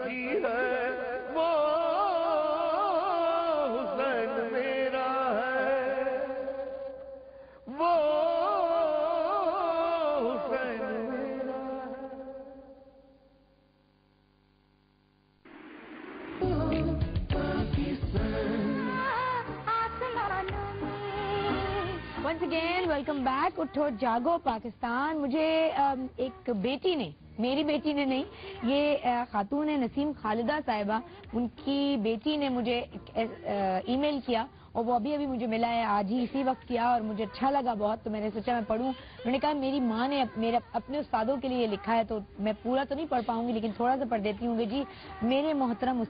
وہ حسین میرا ہے، وہ حسین میرا ونس اگین ویلکم بیک. اٹھو جاگو پاکستان. مجھے ایک بیٹی نے، میری بیٹی نے نہیں، یہ خاتون نسیم خالدہ صاحبہ، ان کی بیٹی نے مجھے ای میل کیا اور وہ ابھی مجھے ملا ہے، آج ہی اسی وقت کیا اور مجھے اچھا لگا بہت، تو میں نے سوچا میں پڑھوں. انہوں نے کہا میری ماں نے میرے اپنے استادوں کے لیے لکھا ہے، تو میں پورا تو نہیں پڑھ پاؤں گی لیکن تھوڑا سا پڑھ دیتی ہوں گی. جی میرے محترم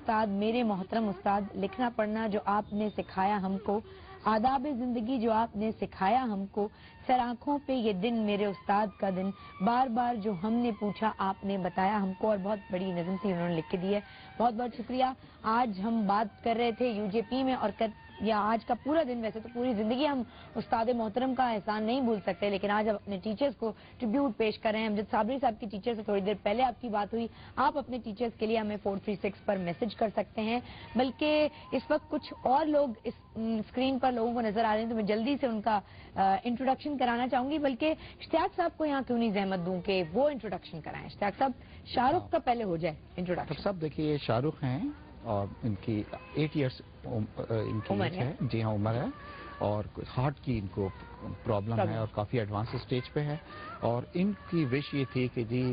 استاد، لکھنا پڑھنا جو آپ نے سکھایا ہم کو، آداب زندگی جو آپ نے سکھایا ہم کو، سر آنکھوں پہ یہ دن میرے استاد کا دن، بار بار جو ہم نے پوچھا آپ نے بتایا ہم کو. اور بہت بڑی نظم تھی انہوں نے لکھ کے دی ہے. بہت بہت شکریہ. آج ہم بات کر رہے تھے یو جے پی میں، اور یا آج کا پورا دن، ویسے تو پوری زندگی ہم استاد محترم کا احسان نہیں بھول سکتے، لیکن آج ہم اپنے ٹیچرز کو ٹریبیوٹ پیش کر رہے ہیں. امجد صابری صاحب کی ٹیچر سے تھوڑی دیر پہلے آپ کی بات ہوئی. آپ اپنے ٹیچرز کے لیے ہمیں 436 پر میسج کر سکتے ہیں، بلکہ اس وقت کچھ اور لوگ اس اسکرین پر لوگوں کو نظر آ رہے ہیں، تو میں جلدی سے ان کا انٹروڈکشن کرانا چاہوں گی. بلکہ اشتیاق صاحب کو یہاں کیوں نہیں زحمت دوں کہ وہ انٹروڈکشن کرائیں. اشتیاق صاحب، شاہ رخ کا پہلے ہو جائے انٹروڈکشن. صاحب دیکھیے، یہ شاہ رخ ہیں اور ان کی 8 ایئرس ان کی ایج ہے. جی ہاں، عمر ہے، اور ہارٹ کی ان کو پرابلم ہے اور کافی ایڈوانس اسٹیج پہ ہے. اور ان کی وش یہ تھی کہ جی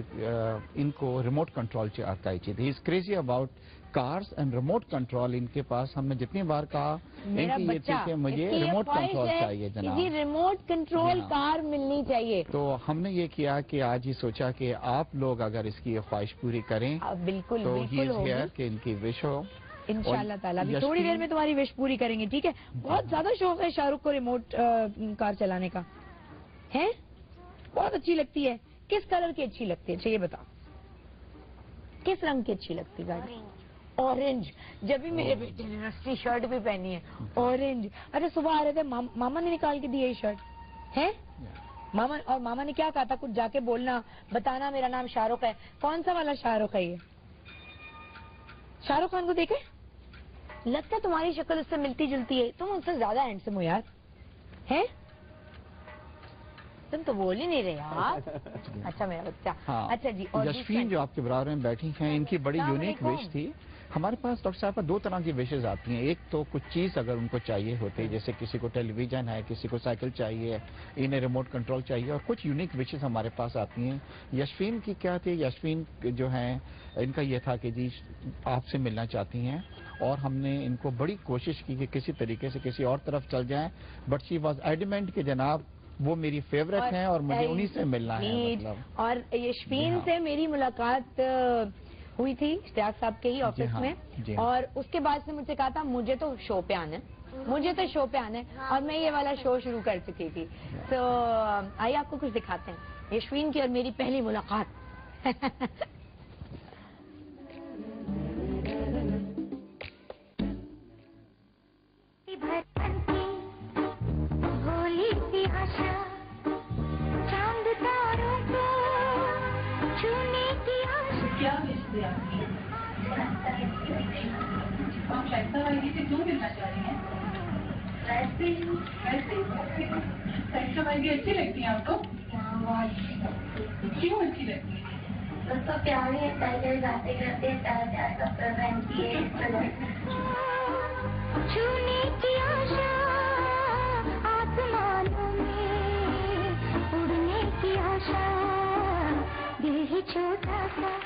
ان کو ریموٹ کنٹرول آتا ہی چاہیے. He is crazy about cars and remote control. ان کے پاس ہم نے جتنی بار کہا ان کی یہ تھی کہ مجھے ریموٹ کنٹرول چاہیے جناب، ریموٹ کنٹرول کار ملنی چاہیے. تو ہم نے یہ کیا کہ آج ہی سوچا کہ آپ لوگ اگر اس کی یہ خواہش پوری کریں بالکل تو بالکل ہوگی کہ ان کی وش ہو انشاءاللہ تعالیٰ. بھی تھوڑی دیر میں تمہاری وش پوری کریں گے، ٹھیک ہے. بہت زیادہ شوق ہے شاہ رخ کو ریموٹ کار چلانے کا، ہے بہت اچھی لگتی ہے. کس کلر کی اچھی لگتی ہے؟ اچھا یہ بتاؤ، کس رنگ کی اچھی لگتی ہے گاڑی؟ اورنج. جب بھی میرے بیٹے نے رسٹی شرٹ بھی پہنی ہے اورنج. اچھا صبح آ رہے تھے، ماما نے نکال کے دی یہ شرٹ ہے ماما، اور ماما نے کیا کہا تھا؟ کچھ جا کے بولنا، بتانا میرا نام شاہ رخ ہے. کون سا والا شاہ رخ ہے یہ؟ شاہ رخ خان کو دیکھے لگتا ہے تمہاری شکل اس سے ملتی جلتی ہے. تم اس سے زیادہ ہینڈسم ہو یار، ہے تم تو بول ہی نہیں رہے یار. اچھا میرا بچہ. اچھا جی. اور یشفین جو آپ کے برابر میں بیٹھی ہیں، ان کی بڑی یونیک وش تھی. ہمارے پاس ڈاکٹر صاحب 2 طرح کی وشز آتی ہیں. ایک تو کچھ چیز اگر ان کو چاہیے ہوتی ہے، جیسے کسی کو ٹیلی ویژن ہے، کسی کو سائیکل چاہیے، انہیں ریموٹ کنٹرول چاہیے، اور کچھ یونیک وشز ہمارے پاس آتی ہیں. یشفین کی کیا تھی؟ یشفین جو ہیں ان کا یہ تھا کہ جی آپ سے ملنا چاہتی ہیں، اور ہم نے ان کو بڑی کوشش کی کہ کسی طریقے سے کسی اور طرف چل جائیں، بٹ شی واز ایڈمنٹ کہ جناب وہ میری فیوریٹ ہیں اور مجھے انہی سے ملنا ہے. مطلب اور یشفین سے میری ملاقات ہوئی تھی اشتیاق صاحب کے ہی آفس میں، اور اس کے بعد سے مجھ سے کہا تھا مجھے تو شو پہ آنا ہے، مجھے تو شو پہ آنا ہے، اور میں یہ والا شو شروع کر چکی تھی. تو آئیے آپ کو کچھ دکھاتے ہیں یشفین کی اور میری پہلی ملاقات. شائستہ بھائی سے کیوں ملنا چاہ رہی ہیں؟ شائستہ بھائی اچھی لگتی ہیں آپ کو؟ کیوں اچھی لگتی ہے؟ اس کو پیار ہے، ٹائگر گاتے کرتے پیار کپڑے پہنتی ہے. چھونے کی آشا آسمانوں میں، اڑنے کی آشا، دل ہی چھوٹا سا،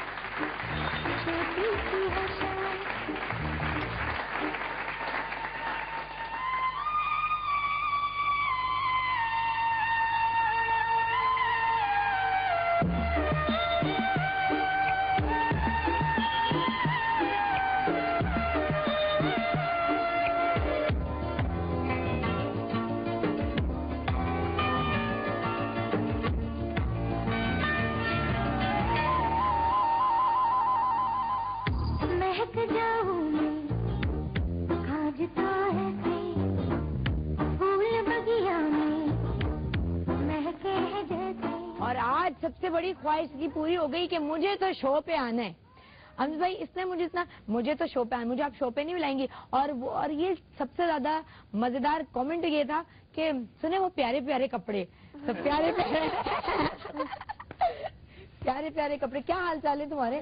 چھوٹی سی آشا. اور آج سب سے بڑی خواہش کی پوری ہو گئی کہ مجھے تو شو پہ آنا ہے. انس بھائی اس نے مجھے تو شو پہ مجھے آپ شو پہ نہیں بلائیں گی. اور یہ سب سے زیادہ مزیدار کامنٹ یہ تھا کہ سنے وہ پیارے پیارے کپڑے, سب پیارے پیارے کپڑے. کیا حال چال ہے تمہارے؟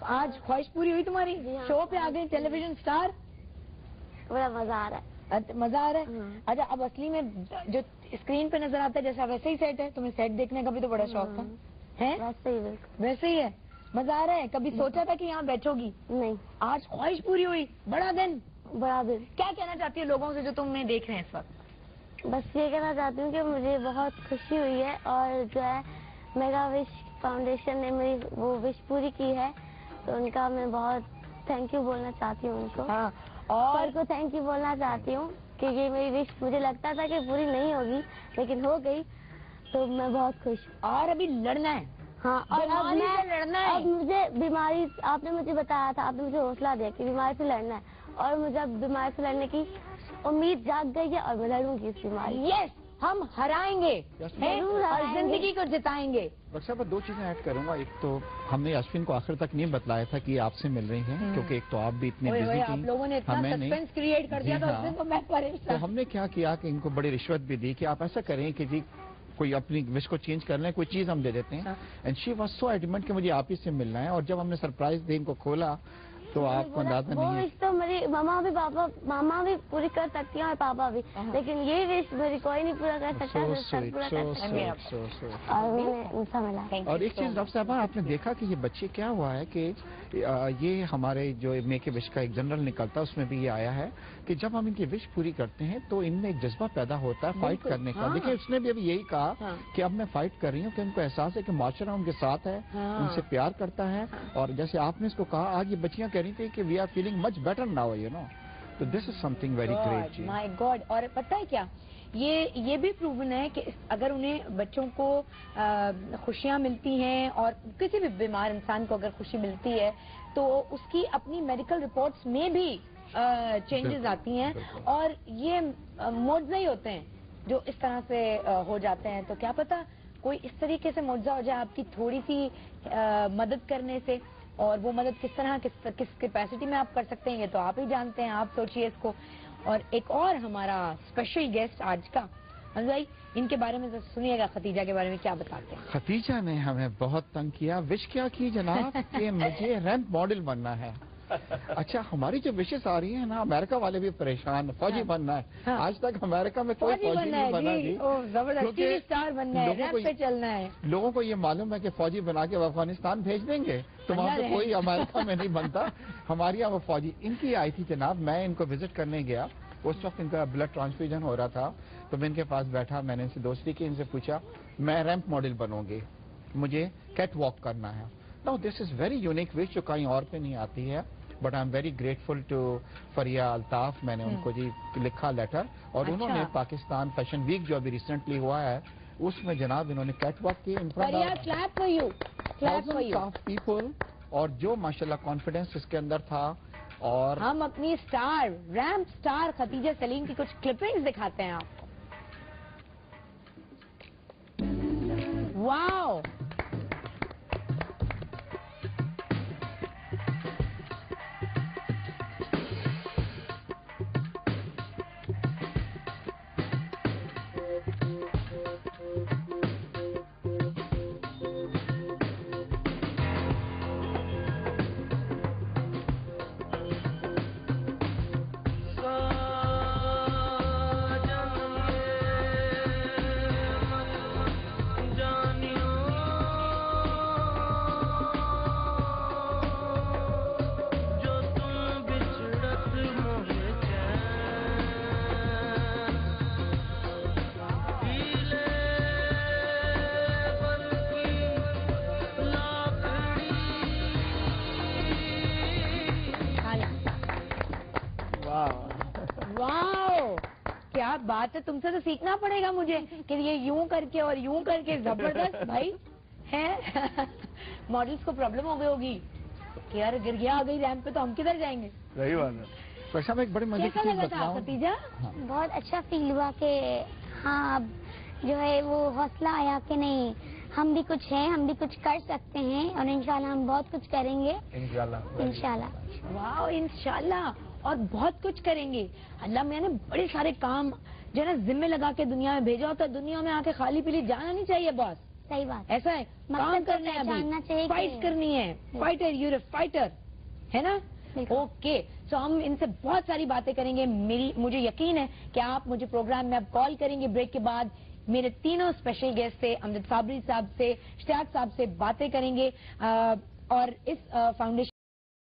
آج خواہش پوری ہوئی تمہاری؟ شو پہ آ گئی, ٹیلی ویژن اسٹار, بڑا مزہ آ رہا ہے. مزہ آ رہا ہے. اچھا اب اصلی میں جو اسکرین پہ نظر آتا ہے جیسا ویسے ہی سیٹ ہے؟ تمہیں سیٹ دیکھنے کا بھی تو بڑا شوق تھا ہے؟ ویسے ہی ہے. مزہ آ رہا ہے. کبھی سوچا تھا کہ یہاں بیٹھو گی؟ نہیں. آج خواہش پوری ہوئی, بڑا دن. کیا کہنا چاہتی ہے لوگوں سے جو تم نے دیکھ رہے ہیں اس وقت؟ بس یہ کہنا چاہتی ہوں کہ مجھے بہت خوشی ہوئی ہے, اور جو ہے میگا وش فاؤنڈیشن نے میری وہ وش پوری کی ہے, تو ان کا میں بہت تھینک یو بولنا چاہتی ہوں ان کو. ہاں, اور کو تھینک یو بولنا چاہتی ہوں کہ یہ میری وش مجھے لگتا تھا کہ پوری نہیں ہوگی لیکن ہو گئی, تو میں بہت خوش ہوں. اور ابھی لڑنا ہے. ہاں, اور اب بیماری سے لڑنا ہے. اب مجھے بیماری, آپ نے مجھے بتایا تھا, آپ نے مجھے حوصلہ دیا کہ بیماری سے لڑنا ہے, اور مجھے اب بیماری سے لڑنے کی امید جاگ گئی ہے, اور میں لڑوں گی اس بیماری. یس, ہم ہرائیں گے اور زندگی کو جتائیں گے. ڈاکٹر صاحب دو چیزیں ایڈ کروں گا. ایک تو ہم نے اشون کو آخر تک نہیں بتلایا تھا کہ آپ سے مل رہی ہیں, کیونکہ ایک تو آپ بھی اتنے بزی تھی, آپ لوگوں نے اتنا سسپینس کریٹ کر دیا تھا اس دن, تو میں پریشان. تو ہم نے کیا کیا کہ ان کو بڑی رشوت بھی دی کہ آپ ایسا کریں کہ جی کوئی اپنی وش کو چینج کر لیں, کوئی چیز ہم دے دیتے ہیں. And she was so adamant کہ مجھے آپ ہی سے ملنا ہے, اور جب ہم نے سرپرائز دے ان کو کھولا تو آپ کو اندازہ نہیں ہے. وش تو میری ماما بھی پوری کر سکتی ہیں اور پاپا بھی, لیکن یہ وش میری کوئی نہیں پورا کر سکتا, اور میں نے ان سے ملا. اور ایک چیز ڈاکٹر صاحبہ آپ نے دیکھا کہ یہ بچے کیا ہوا ہے کہ یہ ہمارے جو میک اے وش کا ایک جنرل نکلتا ہے اس میں بھی یہ آیا ہے کہ جب ہم ان کی وش پوری کرتے ہیں تو ان میں ایک جذبہ پیدا ہوتا ہے فائٹ کرنے کا. دیکھیں اس نے بھی ابھی یہی کہا کہ اب میں فائٹ کر رہی ہوں, کہ ان کو احساس ہے کہ معاشرہ ان کے ساتھ ہے, ان سے پیار کرتا ہے. اور جیسے آپ نے اس کو کہا, آج یہ بچیاں کہہ رہی تھی کہ we are feeling much better now, you know. تو this is something very great. My God. اور پتہ ہے کیا, یہ بھی پروون ہے کہ اگر انہیں بچوں کو خوشیاں ملتی ہیں, اور کسی بھی بیمار انسان کو اگر خوشی ملتی ہے, تو اس کی اپنی میڈیکل رپورٹس میں بھی چینجز آتی ہیں, اور یہ معجزے ہی ہوتے ہیں جو اس طرح سے ہو جاتے ہیں. تو کیا پتا کوئی اس طریقے سے معجزہ ہو جائے آپ کی تھوڑی سی مدد کرنے سے, اور وہ مدد کس طرح کس کیپیسٹی میں آپ کر سکتے ہیں یہ تو آپ ہی جانتے ہیں, آپ سوچئے اس کو. اور ایک اور ہمارا اسپیشل گیسٹ آج کا, بھائی ان کے بارے میں سنیے گا, ختیجہ کے بارے میں کیا بتاتے ہیں. ختیجہ نے ہمیں بہت تنگ کیا. وش کیا کی جناب کہ مجھے ریمپ ماڈل بننا ہے. اچھا, ہماری جو وشز آ رہی ہیں نا, امریکہ والے بھی پریشان, فوجی بننا ہے. آج تک امریکہ میں کوئی فوجی نہیں بنا جی. زبردستی اسٹار بننا ہے, ریمپ پہ چلنا ہے. لوگوں کو یہ معلوم ہے کہ فوجی بنا کے افغانستان بھیج دیں گے, تو وہاں پہ کوئی امریکہ میں نہیں بنتا. ہماری یہاں وہ فوجی ان کی آئی تھی جناب. میں ان کو وزٹ کرنے گیا, اس وقت ان کا بلڈ ٹرانسفیوژن ہو رہا تھا, تو میں ان کے پاس بیٹھا, میں نے ان سے دوستی کی, ان سے پوچھا میں ریمپ ماڈل بنوں گی, مجھے کیٹ واک کرنا ہے. نو دس از ویری یونیک وش جو کہیں اور پہ نہیں آتی ہے. But I am very grateful to Fariya Altaf. میں نے ان کو جی لکھا لیٹر, اور انہوں نے پاکستان فیشن ویک جو ابھی ریسنٹلی ہوا ہے اس میں جناب انہوں نے کیٹ واک کی ان آف پیپل, اور جو ماشاءاللہ کانفیڈنس اس کے اندر تھا. اور ہم اپنی اسٹار, ریمپ اسٹار ختیجہ سلیم کی کچھ کلپنگز دکھاتے ہیں آپ کو. واو, کیا بات ہے, تم سے تو سیکھنا پڑے گا مجھے کہ یہ یوں کر کے اور یوں کر کے. زبردست بھائی ہے. ماڈلز کو پرابلم ہو گئی ہوگی کہ یار گر گیا آ گئی ریمپ پہ, تو ہم کدھر جائیں گے. صحیح بات ہے. پیشہ میں ایک بڑی مزے کی چیز بتاؤں. ختیجہ بہت اچھا فیل ہوا کہ ہاں اب جو ہے وہ حوصلہ آیا کہ نہیں ہم بھی کچھ ہیں, ہم بھی کچھ کر سکتے ہیں اور انشاءاللہ ہم بہت کچھ کریں گے. انشاءاللہ. واو, انشاءاللہ, اور بہت کچھ کریں گے. اللہ میں نے بڑے سارے کام جو ہے نا ذمہ لگا کے دنیا میں بھیجا ہوتا ہے. دنیا میں آ کے خالی پیلی جانا نہیں چاہیے باس. صحیح بات. ایسا ہے, کام کرنا ہے, ابھی فائٹ کرنی ہے. فائٹر, یو اے فائٹر, ہے نا. اوکے, سو ہم ان سے بہت ساری باتیں کریں گے. مجھے یقین ہے کہ آپ مجھے پروگرام میں اب کال کریں گے بریک کے بعد. میرے تینوں اسپیشل گیسٹ سے, امجد صابری صاحب سے, اشتیاق صاحب سے باتیں کریں گے اور اس فاؤنڈیشن